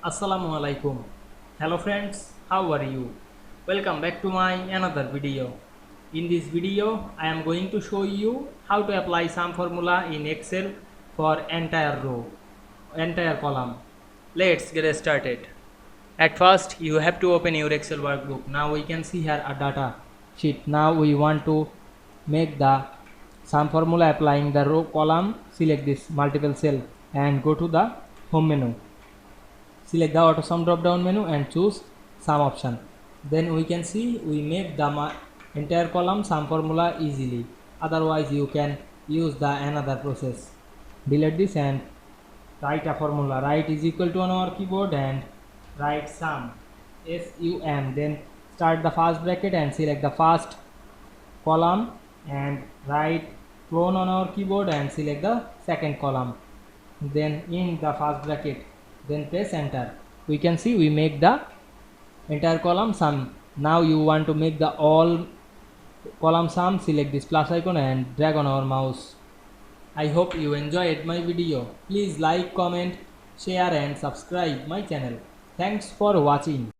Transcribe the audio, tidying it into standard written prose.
Assalamu Walaikum. Hello friends, how are you? Welcome back to my another video. In this video, I am going to show you how to apply sum formula in Excel for entire row, entire column. Let's get started. At first, you have to open your Excel workbook. Now we can see here a data sheet. Now we want to make the sum formula applying the row column. Select this multiple cell and go to the home menu. Select the auto sum drop down menu and choose sum option. Then we can see we make the entire column sum formula easily. Otherwise you can use the another process. Delete this and write a formula. Write is equal to on our keyboard and write sum, SUM. Then start the first bracket and select the first column and write clone on our keyboard and select the second column. Then in the first bracket, then press enter. We can see we make the entire column sum. Now you want to make the all column sum. Select this plus icon and drag on our mouse. I hope you enjoyed my video. Please like, comment, share and subscribe my channel. Thanks for watching.